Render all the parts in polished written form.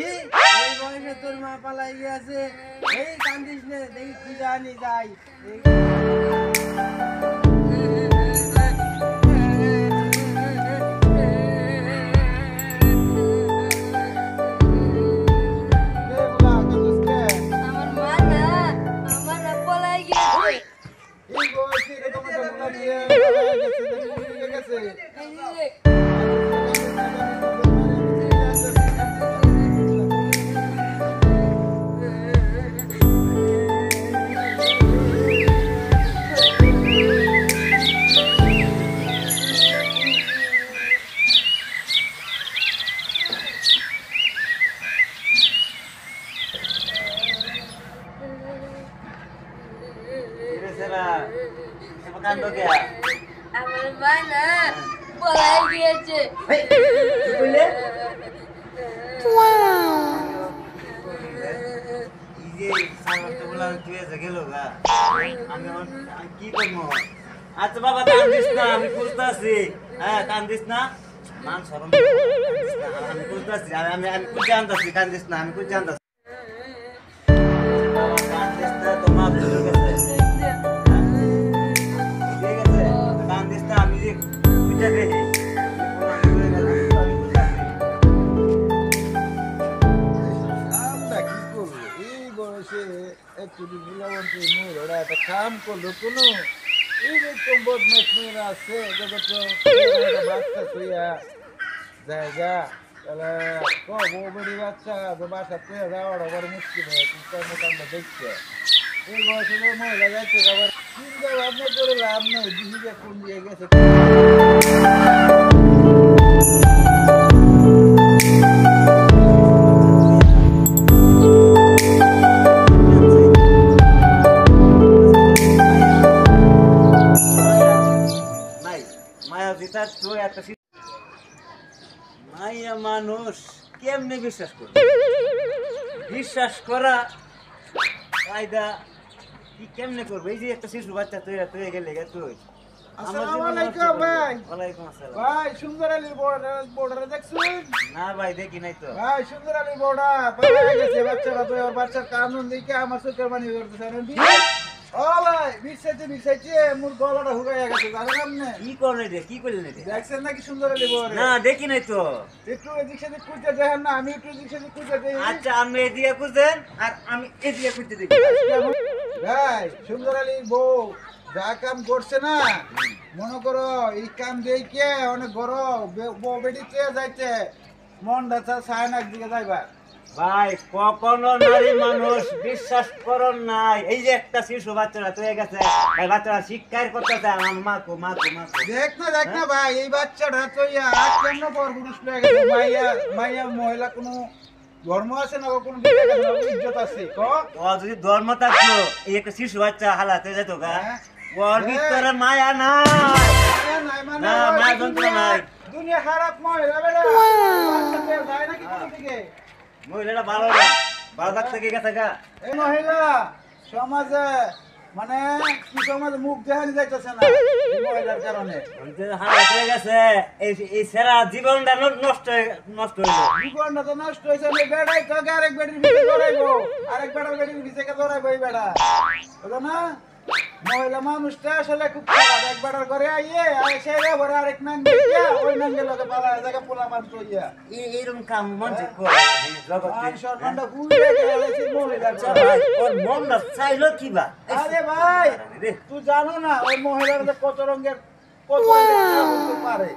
এই বয়সে তোর মা পালাই গেছে, এই কান্দিস নে, দেখি কি জানি যাই। আমার মা না পলাই গিয়েছে। কি করবো? আচ্ছা বাবা কান্দিস না, আমি খুঁজতেছি। হ্যাঁ কান্দিস না, মান শরম আমি খুঁজতেছি, আমি খুঁজে আনতেছি। কান্দিস না, আমি খুঁজে আনতেছি। কান্দিস না, তোমার ভুলে গেছে। ঠিক আছে, কান্দিস না, আমি খুঁজে দেখি। একটা কাম করলো কোনো এইরকম বদমাস মেয়েরা আছে বাচ্চা তুইয়া জায়গা তাহলে বউ বেড়ি বাচ্চা বাসা তুই যাওয়ার আবার মুশকিল হয় কর্মকাণ্ড দেখছে এই বয়সে মহিলা যাচ্ছে আবার চিন্তা ভাবনা করে লাভ নেই দিদিকে কোন দিয়ে গেছে। মাইয়া মানুষ কেমনে বিশ্বাস করবে? বিশ্বাস করা কায়দা কি কেমনে করবে? এই যে একটা শিশু বাচ্চা তুই গেলে তুই। আসসালামু আলাইকুম ভাই। ওয়ালাইকুম আসসালাম ভাই সুন্দর আলীর বর্ডার দেখছেন? না ভাই দেখি নাই তো। ভাই সুন্দর আলীর বর্ডার পালা গেছে বাচ্চারা তো বাচ্চার কানুন দেখে আমার চোখের পানি করতেছে। ও ভাই বিছাইছে মোর গলাটা হুগাইয়া গেছে জানেন আপনি? কি করলে রে? কি করলেন রে? দেখছেন নাকি সুন্দর আলী বর্ডার? না দেখি নাই তো। একটু এদিক সেদিক খুঁজতে দেখেন না, আমি একটু এদিক সেদিক খুঁজতে দেখি। আচ্ছা আপনি এদিকে খুঁজেন আর আমি এদিকে খুঁজতে দেখি। ভাই সুন্দর আলীর বউ যা কাম করছে না মনে করো এই কাম দেখে অনেক গরম বউ বেড়িতে যাইতে মনটা চায় না একদিকে যাইবা। ভাই কখনো নারী মানুষ বিশ্বাস করন নাই। এই যে একটা শিশু বাচ্চারা তুই গেছে ভাই, বাচ্চারা শিক্ষার করতেছে মাকো। দেখ না ভাই এই বাচ্চাটা তো কেমন পর পুরুষ পেয়ে গেছে। মাইয়া মহিলা কোনো ধর্ম আছে না, কোনো ইজ্জত আছে? যদি ধর্ম থাকতো এই একটা শিশু বাচ্চা হালাতে যেত গা। ওর ভিতরে মায়া নাই, না মায়া যন্ত্রণা নাই। দুনিয়া খারাপ মহিলা বেড়া যায় নাকি কোনো দিকে? মহিলাটা ভালো না, ভালো থাকতে গেছে গা। এই মহিলা সমাজে মানে কি সমাজে মুখ দেখানি যাইতেছে না এই মহিলার কারণে। হারাতে গেছে এই সেরা জীবনটা নষ্ট হইলো। জীবনটা তো নষ্ট হয়েছে। বেড়াই তো আরেক বেটির ভিতরে ধরাইবো, আরেক বেটার বেটির ভিতরে ধরাইবো এই বেড়া, বুঝো না? মহিলা মানুষটা আসলে খুব খারাপ। এক বেটার করে আইয়ে আর সেরে ভরে আরেক নাং দিয়ে ওই নাঙ্গে লোকে পালা জায়গা পোলা মাত্র ইয়া এইরকম কাম মঞ্চে করে জগতে সরকারটা ভুলে গেছে মহিলা। ওর মনটা চাইলো কি বা? আরে ভাই তুই জানো না ওই মহিলার কত রঙের কত পারে,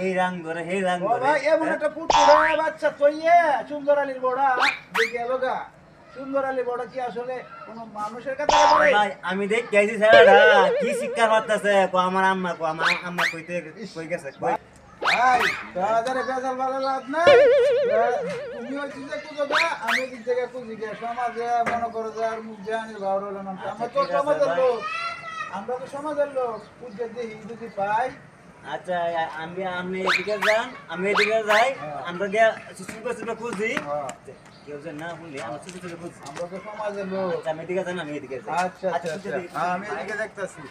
এই রং ধরে এই রং ধরে। ভাই এমন একটা পুতুরা বাচ্চা তৈয়ে সুন্দর আলীর বড়া দেখে লোকা। সুন্দর আলী বড় কি আসলে কোন মানুষের কথা বলে? ভাই আমি দেখ গেছি ছেলেটা কি শিক্ষা করতেছে। আমার আম্মা কই গেছে ভাই তাড়াতাড়ি বেজাল ভালো লাভ নাই। তুমি ওই চিন্তা খুঁজো গা, আমি দিক থেকে খুঁজি গে। সমাজে মনে করো যে আর মুখ জানি ভালো হলো না। আমরা তো সমাজের লোক, আমরা তো সমাজের লোক খুঁজে দেখি যদি পাই। আচ্ছা আমি এদিকে যান, আমি এদিকে যাই, আমরা গিয়ে ছোট খুঁজি। কেউ যে না বললে আমরা ছোট খুঁজি। আমরা তো সমাজের লোক। আমি এদিকে যান, আমি এদিকে যাই। আচ্ছা আমি এদিকে দেখতেছি।